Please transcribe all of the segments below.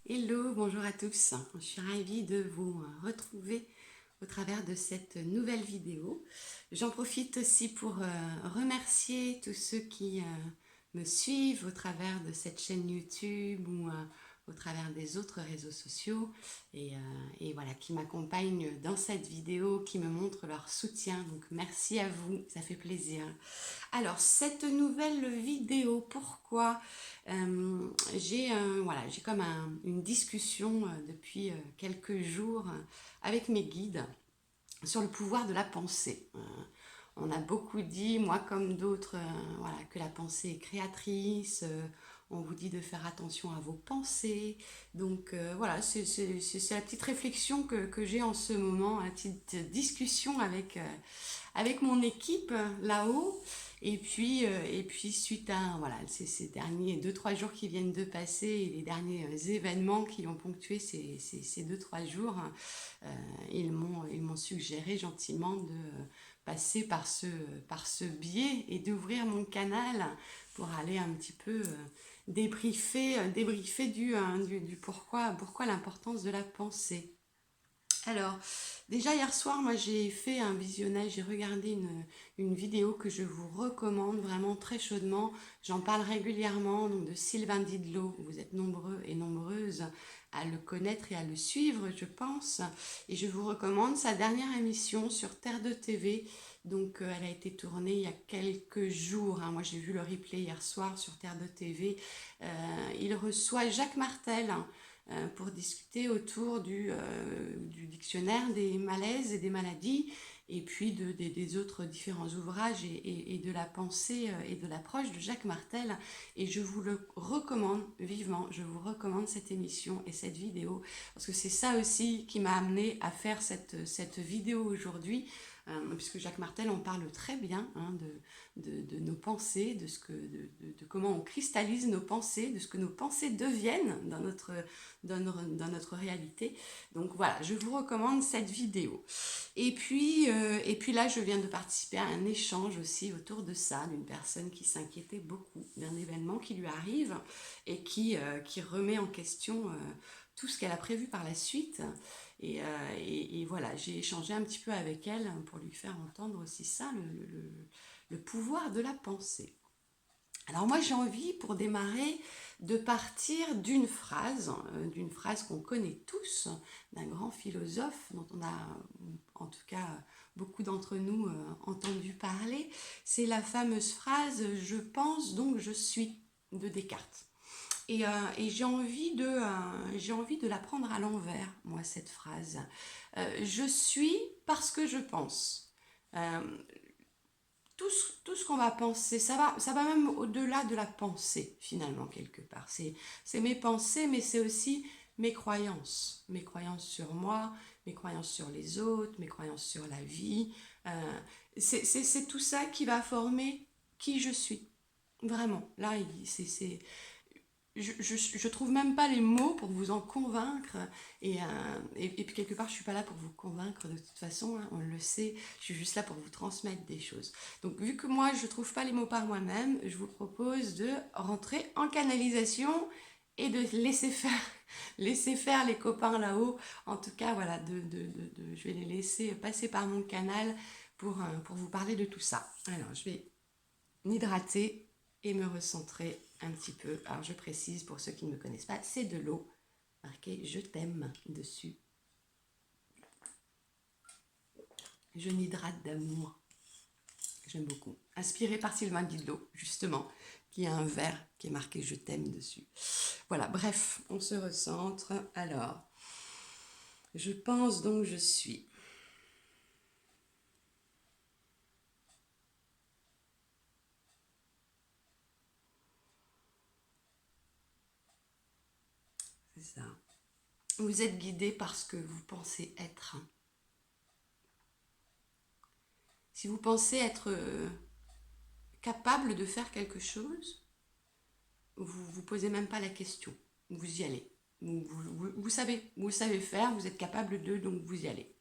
Hello, bonjour à tous. Je suis ravie de vous retrouver au travers de cette nouvelle vidéo. J'en profite aussi pour remercier tous ceux qui me suivent au travers de cette chaîne YouTube ou au travers des autres réseaux sociaux et voilà, qui m'accompagnent dans cette vidéo, qui me montrent leur soutien. Donc merci à vous, ça fait plaisir. Alors, cette nouvelle vidéo, pourquoi j'ai comme une discussion depuis quelques jours avec mes guides sur le pouvoir de la pensée. On a beaucoup dit, moi comme d'autres, voilà, que la pensée est créatrice. On vous dit de faire attention à vos pensées. Donc voilà, c'est la petite réflexion que j'ai en ce moment, la petite discussion avec mon équipe là-haut. Et puis suite à voilà, ces derniers 2-3 jours qui viennent de passer et les derniers événements qui ont ponctué ces 2-3 jours, ils m'ont suggéré gentiment de passer par ce biais et d'ouvrir mon canal pour aller un petit peu débriefer du pourquoi l'importance de la pensée. Alors, déjà hier soir, moi j'ai fait un visionnage, j'ai regardé une vidéo que je vous recommande vraiment très chaudement. J'en parle régulièrement, donc de Sylvain Didlot. Vous êtes nombreux et nombreuses à le connaître et à le suivre, je pense. Et je vous recommande sa dernière émission sur Terre de TV. Donc, elle a été tournée il y a quelques jours, hein. Moi, j'ai vu le replay hier soir sur Terre de TV. Il reçoit Jacques Martel, hein, pour discuter autour du dictionnaire des malaises et des maladies, et puis des autres différents ouvrages et de la pensée et de l'approche de Jacques Martel. Et je vous le recommande vivement, je vous recommande cette émission et cette vidéo, parce que c'est ça aussi qui m'a amené à faire cette vidéo aujourd'hui. Puisque Jacques Martel en parle très bien, hein, de nos pensées, de comment on cristallise nos pensées, de ce que nos pensées deviennent dans notre réalité. Donc voilà, je vous recommande cette vidéo. Et puis là, je viens de participer à un échange aussi autour de ça, d'une personne qui s'inquiétait beaucoup d'un événement qui lui arrive et qui remet en question tout ce qu'elle a prévu par la suite. Et voilà, j'ai échangé un petit peu avec elle pour lui faire entendre aussi ça, le pouvoir de la pensée. Alors moi j'ai envie pour démarrer de partir d'une phrase qu'on connaît tous, d'un grand philosophe dont on a en tout cas beaucoup d'entre nous entendu parler. C'est la fameuse phrase "je pense donc je suis" de Descartes. Et j'ai envie de la prendre à l'envers, moi, cette phrase. Je suis parce que je pense. Euh, tout ce qu'on va penser, ça va même au-delà de la pensée, finalement, quelque part. C'est mes pensées, mais c'est aussi mes croyances. Mes croyances sur moi, mes croyances sur les autres, mes croyances sur la vie. C'est tout ça qui va former qui je suis. Vraiment. Là, je trouve même pas les mots pour vous en convaincre. Et puis quelque part, je suis pas là pour vous convaincre de toute façon, hein, on le sait. Je suis juste là pour vous transmettre des choses. Donc vu que moi, je trouve pas les mots par moi-même, je vous propose de rentrer en canalisation et de laisser faire, laisser faire les copains là-haut. En tout cas, voilà, je vais les laisser passer par mon canal pour vous parler de tout ça. Alors, je vais m'hydrater et me recentrer un petit peu. Alors je précise pour ceux qui ne me connaissent pas, c'est de l'eau marqué "je t'aime" dessus. Je m'hydrate d'amour. J'aime beaucoup. Inspiré par Sylvain Didlot, justement, qui a un verre qui est marqué "je t'aime" dessus. Voilà, bref, on se recentre. Alors, je pense donc je suis. C'est ça. Vous êtes guidé par ce que vous pensez être. Si vous pensez être capable de faire quelque chose, vous vous posez même pas la question. Vous y allez. Vous savez faire, vous êtes capable de, donc vous y allez.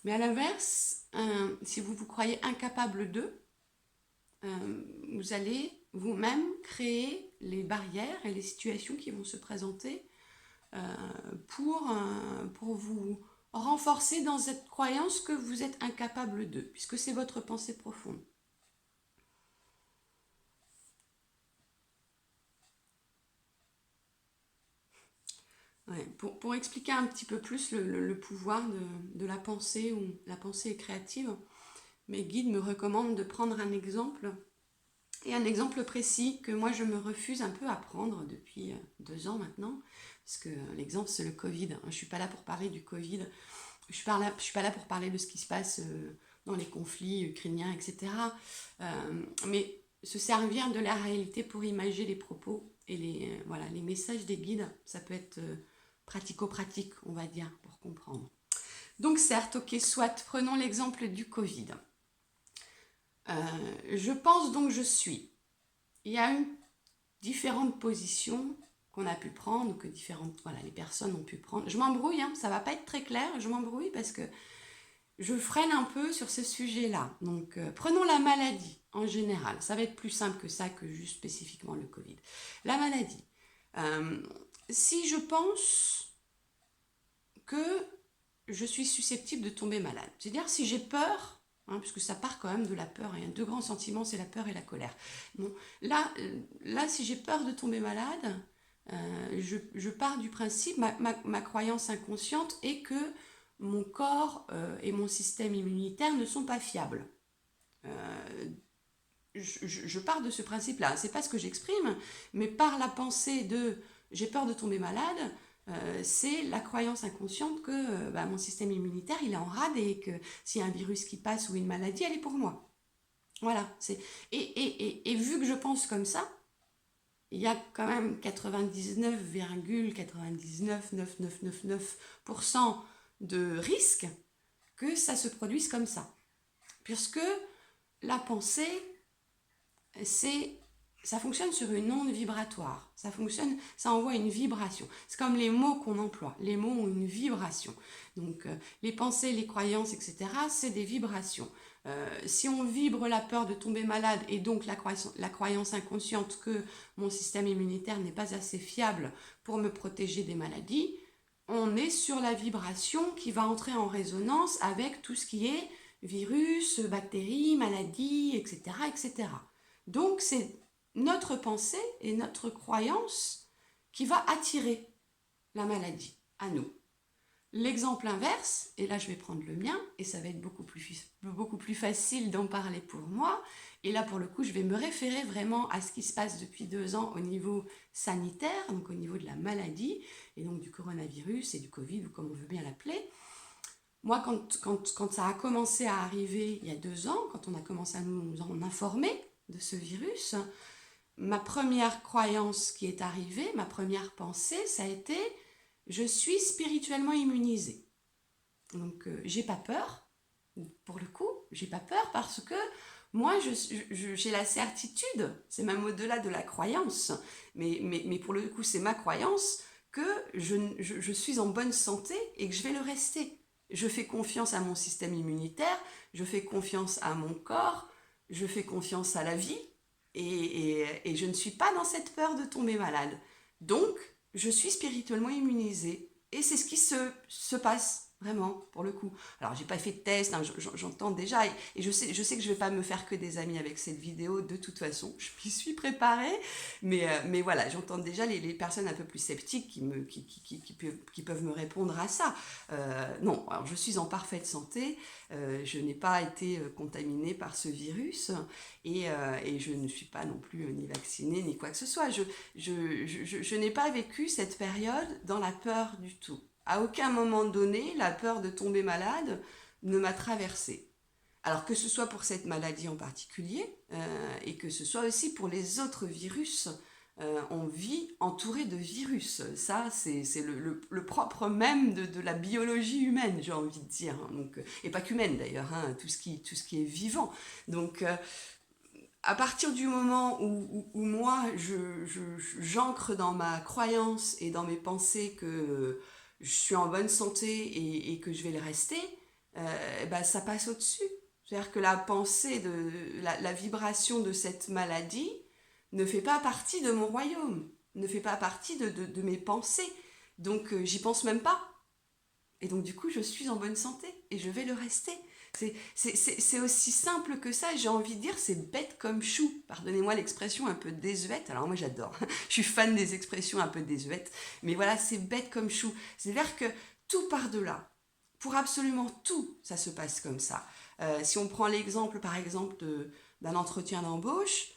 Mais à l'inverse, si vous vous croyez incapable de, vous allez vous-même créer les barrières et les situations qui vont se présenter pour vous renforcer dans cette croyance que vous êtes incapable de, puisque c'est votre pensée profonde. Ouais, pour expliquer un petit peu plus le pouvoir de la pensée, ou la pensée est créative, mes guides me recommandent de prendre un exemple, et un exemple précis que moi je me refuse un peu à prendre depuis 2 ans maintenant, parce que l'exemple c'est le Covid. Je ne suis pas là pour parler du Covid, je ne suis pas là pour parler de ce qui se passe dans les conflits ukrainiens, etc. Mais se servir de la réalité pour imager les propos et voilà, les messages des guides, ça peut être pratico-pratique, on va dire, pour comprendre. Donc certes, ok, soit, prenons l'exemple du Covid. Je pense donc je suis. Il y a eu différentes positions qu'on a pu prendre, ou que les personnes ont pu prendre. Je m'embrouille, hein, ça va pas être très clair, je m'embrouille parce que je freine un peu sur ce sujet-là. Donc prenons la maladie en général, ça va être plus simple que ça, que juste spécifiquement le Covid. La maladie. Si je pense que je suis susceptible de tomber malade, c'est-à-dire si j'ai peur, puisque ça part quand même de la peur, il y a 2 grands sentiments, c'est la peur et la colère. Bon, là si j'ai peur de tomber malade, je pars du principe, ma croyance inconsciente est que mon corps et mon système immunitaire ne sont pas fiables. Je pars de ce principe-là. C'est pas ce que j'exprime, mais par la pensée de j'ai peur de tomber malade, c'est la croyance inconsciente que mon système immunitaire il est en rade, et que s'il y a un virus qui passe ou une maladie, elle est pour moi. Voilà. Et vu que je pense comme ça, il y a quand même 99,99999% de risque que ça se produise comme ça. Puisque la pensée, ça fonctionne sur une onde vibratoire. Ça envoie une vibration. C'est comme les mots qu'on emploie. Les mots ont une vibration. Donc, les pensées, les croyances, etc., c'est des vibrations. Si on vibre la peur de tomber malade, et donc la croyance inconsciente que mon système immunitaire n'est pas assez fiable pour me protéger des maladies, on est sur la vibration qui va entrer en résonance avec tout ce qui est virus, bactéries, maladies, etc., etc. Donc c'est notre pensée et notre croyance qui va attirer la maladie à nous. L'exemple inverse, et là je vais prendre le mien, et ça va être beaucoup plus facile d'en parler pour moi, et là pour le coup je vais me référer vraiment à ce qui se passe depuis 2 ans au niveau sanitaire, donc au niveau de la maladie, et donc du coronavirus et du Covid, ou comme on veut bien l'appeler. Moi, quand ça a commencé à arriver il y a 2 ans, quand on a commencé à nous en informer de ce virus, ma première croyance qui est arrivée, ma première pensée, ça a été « je suis spirituellement immunisée ». Donc, j'ai pas peur, pour le coup, j'ai pas peur parce que moi, j'ai la certitude, c'est même au-delà de la croyance, mais pour le coup, c'est ma croyance que je suis en bonne santé et que je vais le rester. Je fais confiance à mon système immunitaire, je fais confiance à mon corps, je fais confiance à la vie, et je ne suis pas dans cette peur de tomber malade. Donc, je suis spirituellement immunisée. Et c'est ce qui se passe, vraiment, pour le coup. Alors, j'ai pas fait de test, hein, j'entends déjà, et je sais que je vais pas me faire que des amis avec cette vidéo, de toute façon, je m'y suis préparée, mais voilà, j'entends déjà les personnes un peu plus sceptiques qui peuvent me répondre à ça. Non, alors je suis en parfaite santé, je n'ai pas été contaminée par ce virus, et je ne suis pas non plus ni vaccinée, ni quoi que ce soit. Je n'ai pas vécu cette période dans la peur du tout. À aucun moment donné, la peur de tomber malade ne m'a traversée. Alors que ce soit pour cette maladie en particulier, et que ce soit aussi pour les autres virus, on vit entouré de virus. Ça, c'est le propre même de la biologie humaine, j'ai envie de dire. Donc, et pas qu'humaine d'ailleurs, tout ce qui est vivant. Donc, à partir du moment où moi, j'ancre dans ma croyance et dans mes pensées que je suis en bonne santé et que je vais le rester, ça passe au-dessus. C'est-à-dire que la pensée, la vibration de cette maladie ne fait pas partie de mon royaume, ne fait pas partie de mes pensées. Donc, j'y pense même pas. Et donc, du coup, je suis en bonne santé et je vais le rester. C'est aussi simple que ça, j'ai envie de dire, c'est bête comme chou. Pardonnez-moi l'expression un peu désuète, alors moi j'adore, je suis fan des expressions un peu désuètes, mais voilà, c'est bête comme chou. C'est-à-dire que tout part de là. Pour absolument tout, ça se passe comme ça. Si on prend l'exemple, par exemple, d'un entretien d'embauche,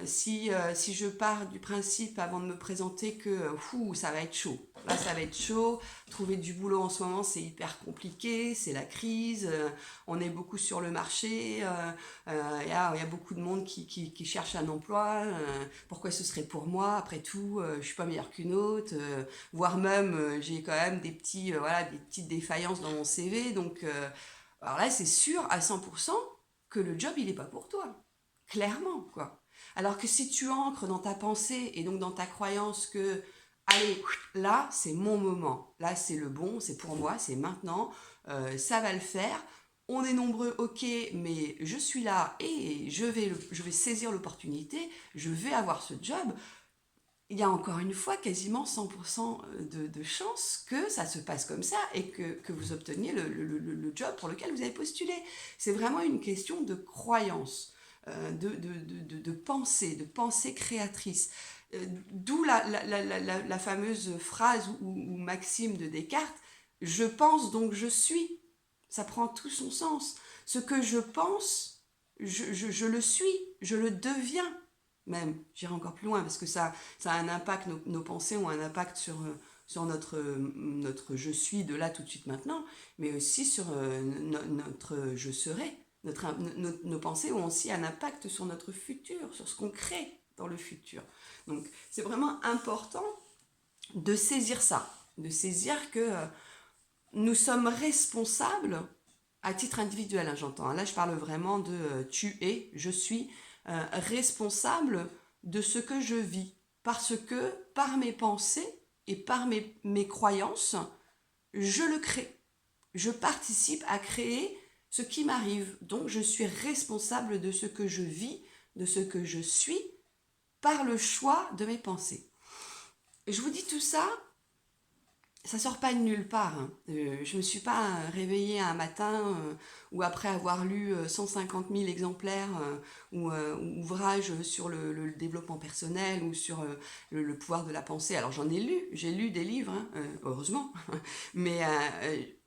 si je pars du principe avant de me présenter que ça va être chaud. Là, ça va être chaud. Trouver du boulot en ce moment, c'est hyper compliqué. C'est la crise. On est beaucoup sur le marché. Il y a beaucoup de monde qui cherche un emploi. Pourquoi ce serait pour moi? Après tout, je suis pas meilleure qu'une autre. Voire même, j'ai quand même des petites défaillances dans mon CV. Donc, alors là, c'est sûr à 100% que le job, il n'est pas pour toi. Clairement, quoi. Alors que si tu ancres dans ta pensée et donc dans ta croyance que, allez, là, c'est mon moment, là, c'est le bon, c'est pour moi, c'est maintenant, ça va le faire, on est nombreux, ok, mais je suis là et je vais saisir l'opportunité, je vais avoir ce job. Il y a encore une fois quasiment 100% de chances que ça se passe comme ça et que vous obteniez le job pour lequel vous avez postulé. C'est vraiment une question de croyance, de pensée créatrice. D'où la fameuse phrase ou maxime de Descartes, je pense donc je suis. Ça prend tout son sens. Ce que je pense, je le suis, je le deviens même. J'irai encore plus loin parce que ça a un impact, nos pensées ont un impact sur notre je suis de là tout de suite maintenant, mais aussi sur notre je serai. Nos pensées ont aussi un impact sur notre futur, sur ce qu'on crée dans le futur. Donc c'est vraiment important de saisir ça, de saisir que nous sommes responsables à titre individuel, hein, j'entends. Là, je parle vraiment de tu es, je suis responsable de ce que je vis. Parce que par mes pensées et par mes croyances, je le crée. Je participe à créer ce qui m'arrive. Donc, je suis responsable de ce que je vis, de ce que je suis, par le choix de mes pensées. Je vous dis tout ça, ça sort pas de nulle part. Hein. Je me suis pas réveillée un matin ou après avoir lu 150 000 exemplaires ou ouvrages sur le développement personnel ou sur le pouvoir de la pensée. Alors j'en ai lu, j'ai lu des livres, hein, heureusement. Mais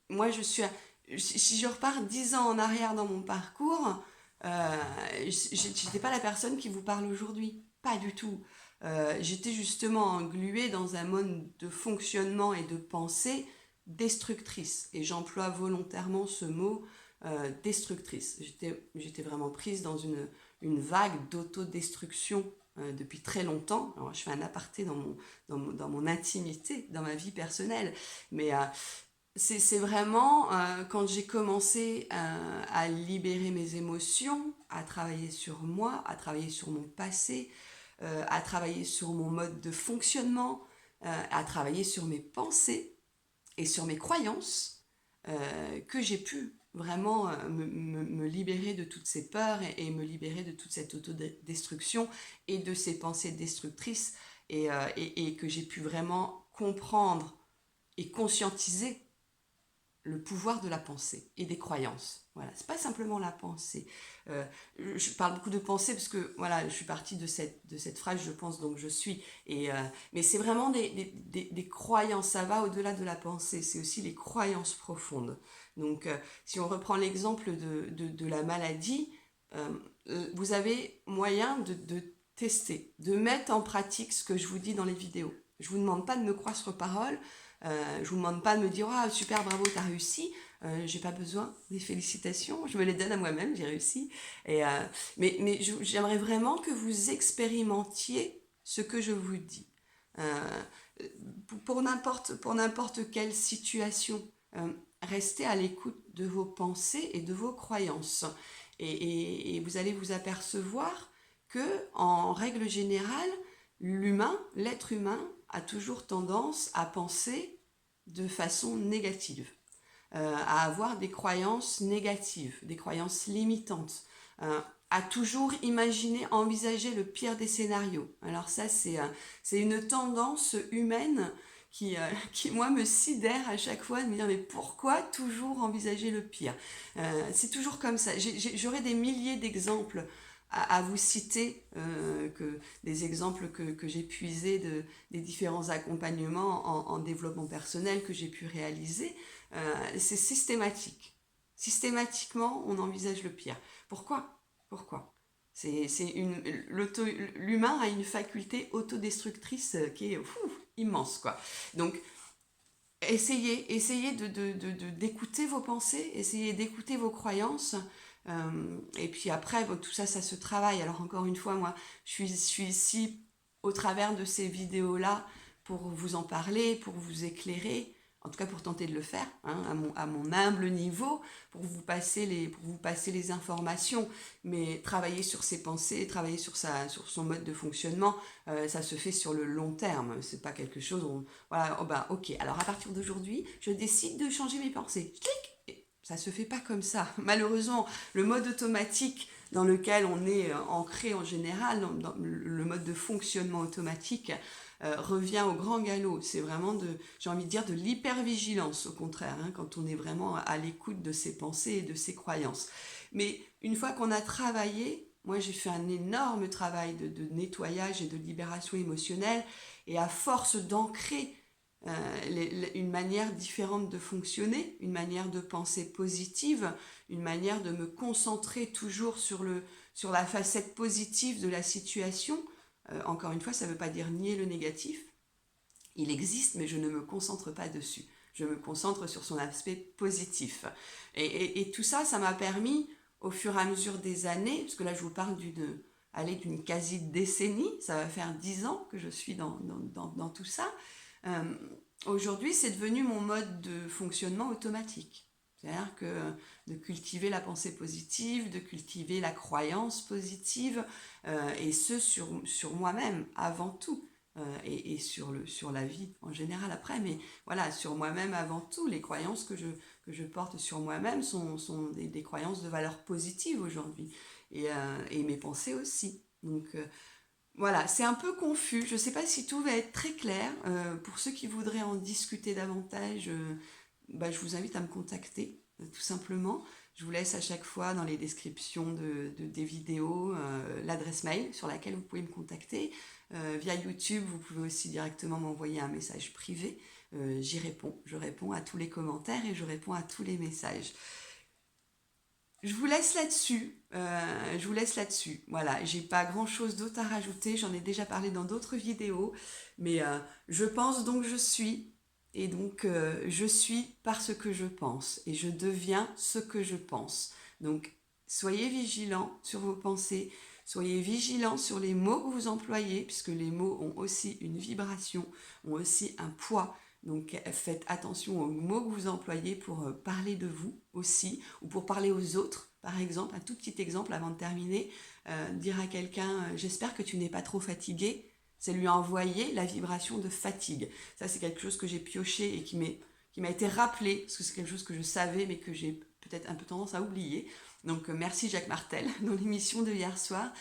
moi si je repars 10 ans en arrière dans mon parcours, j'étais pas la personne qui vous parle aujourd'hui. Pas du tout. J'étais justement engluée dans un mode de fonctionnement et de pensée destructrice. Et j'emploie volontairement ce mot destructrice. J'étais vraiment prise dans une vague d'autodestruction depuis très longtemps. Alors, je fais un aparté dans mon intimité, dans ma vie personnelle. Mais c'est vraiment quand j'ai commencé à libérer mes émotions, à travailler sur moi, à travailler sur mon passé, à travailler sur mon mode de fonctionnement, à travailler sur mes pensées et sur mes croyances, que j'ai pu vraiment me libérer de toutes ces peurs et me libérer de toute cette autodestruction et de ces pensées destructrices et que j'ai pu vraiment comprendre et conscientiser le pouvoir de la pensée et des croyances. Voilà, c'est pas simplement la pensée. Je parle beaucoup de pensée parce que voilà, je suis partie de cette phrase, je pense donc je suis. Mais c'est vraiment des croyances, ça va au-delà de la pensée, c'est aussi les croyances profondes. Donc si on reprend l'exemple de la maladie, vous avez moyen de tester, de mettre en pratique ce que je vous dis dans les vidéos. Je vous demande pas de me croire sur parole. Je vous demande pas de me dire ah super bravo t'as réussi, j'ai pas besoin des félicitations, je me les donne à moi-même, j'ai réussi. Mais j'aimerais vraiment que vous expérimentiez ce que je vous dis pour n'importe quelle situation. Restez à l'écoute de vos pensées et de vos croyances et vous allez vous apercevoir que en règle générale l'être humain a toujours tendance à penser de façon négative, à avoir des croyances négatives, des croyances limitantes, à toujours imaginer, envisager le pire des scénarios. Alors ça, c'est une tendance humaine qui, moi, me sidère à chaque fois de me dire, mais pourquoi toujours envisager le pire? C'est toujours comme ça. J'aurais des milliers d'exemples à vous citer, des exemples que j'ai puisés des différents accompagnements en développement personnel que j'ai pu réaliser. C'est systématique. Systématiquement, on envisage le pire. Pourquoi? Pourquoi? L'humain a une faculté autodestructrice qui est immense, quoi. Donc, essayez d'écouter vos pensées, essayez d'écouter vos croyances. Et puis après, bon, tout ça, ça se travaille. Alors encore une fois, moi, je suis ici au travers de ces vidéos-là pour vous en parler, pour vous éclairer, en tout cas pour tenter de le faire, hein, à mon humble niveau, pour vous passer les informations. Mais travailler sur ses pensées, travailler sur son mode de fonctionnement, ça se fait sur le long terme. C'est pas quelque chose où, voilà, oh ben, ok, alors à partir d'aujourd'hui, je décide de changer mes pensées. Clic. Ça se fait pas comme ça. Malheureusement, le mode automatique dans lequel on est ancré en général, dans le mode de fonctionnement automatique, revient au grand galop. C'est vraiment j'ai envie de dire, de l'hypervigilance, au contraire, hein, quand on est vraiment à l'écoute de ses pensées et de ses croyances. Mais une fois qu'on a travaillé, moi j'ai fait un énorme travail de nettoyage et de libération émotionnelle, et à force d'ancrer une manière différente de fonctionner, une manière de penser positive, une manière de me concentrer toujours sur la facette positive de la situation. Encore une fois, ça ne veut pas dire nier le négatif. Il existe, mais je ne me concentre pas dessus. Je me concentre sur son aspect positif. Et tout ça, ça m'a permis, au fur et à mesure des années, parce que là je vous parle d'une quasi-décennie, ça va faire 10 ans que je suis dans tout ça. Aujourd'hui, c'est devenu mon mode de fonctionnement automatique. C'est-à-dire que de cultiver la pensée positive, de cultiver la croyance positive, et ce sur moi-même avant tout, et sur la vie en général après, mais voilà, sur moi-même avant tout. Les croyances que je porte sur moi-même sont des croyances de valeur positive aujourd'hui, et mes pensées aussi. Donc voilà, c'est un peu confus. Je ne sais pas si tout va être très clair. Pour ceux qui voudraient en discuter davantage, je vous invite à me contacter, tout simplement. Je vous laisse à chaque fois dans les descriptions des vidéos l'adresse mail sur laquelle vous pouvez me contacter. Via YouTube, vous pouvez aussi directement m'envoyer un message privé. J'y réponds. Je réponds à tous les commentaires et je réponds à tous les messages. Je vous laisse là-dessus. Voilà, j'ai pas grand-chose d'autre à rajouter. J'en ai déjà parlé dans d'autres vidéos. Mais je pense donc je suis. Et donc je suis parce que je pense. Et je deviens ce que je pense. Donc soyez vigilants sur vos pensées. Soyez vigilants sur les mots que vous employez, puisque les mots ont aussi une vibration, ont aussi un poids. Donc faites attention aux mots que vous employez pour parler de vous aussi, ou pour parler aux autres. Par exemple, un tout petit exemple avant de terminer, dire à quelqu'un « j'espère que tu n'es pas trop fatigué », c'est lui envoyer la vibration de fatigue. Ça, c'est quelque chose que j'ai pioché et qui m'a été rappelé, parce que c'est quelque chose que je savais, mais que j'ai peut-être un peu tendance à oublier. Donc merci Jacques Martel, dans l'émission de hier soir,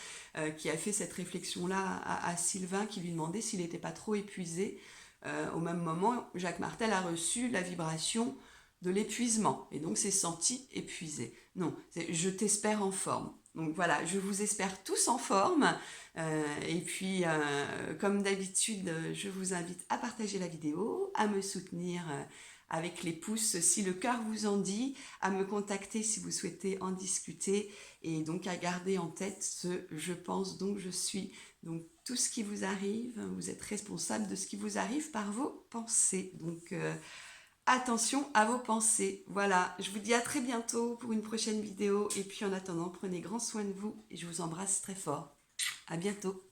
qui a fait cette réflexion-là à Sylvain, qui lui demandait s'il n'était pas trop épuisé. Au même moment, Jacques Martel a reçu la vibration de l'épuisement, et donc s'est senti épuisé. Non, c'est « je t'espère en forme ». Donc voilà, je vous espère tous en forme. Et puis, comme d'habitude, je vous invite à partager la vidéo, à me soutenir avec les pouces si le cœur vous en dit, à me contacter si vous souhaitez en discuter, et donc à garder en tête ce « je pense donc je suis ». Donc tout ce qui vous arrive, vous êtes responsable de ce qui vous arrive par vos pensées. Donc attention à vos pensées. Voilà, je vous dis à très bientôt pour une prochaine vidéo. Et puis en attendant, prenez grand soin de vous et je vous embrasse très fort. À bientôt.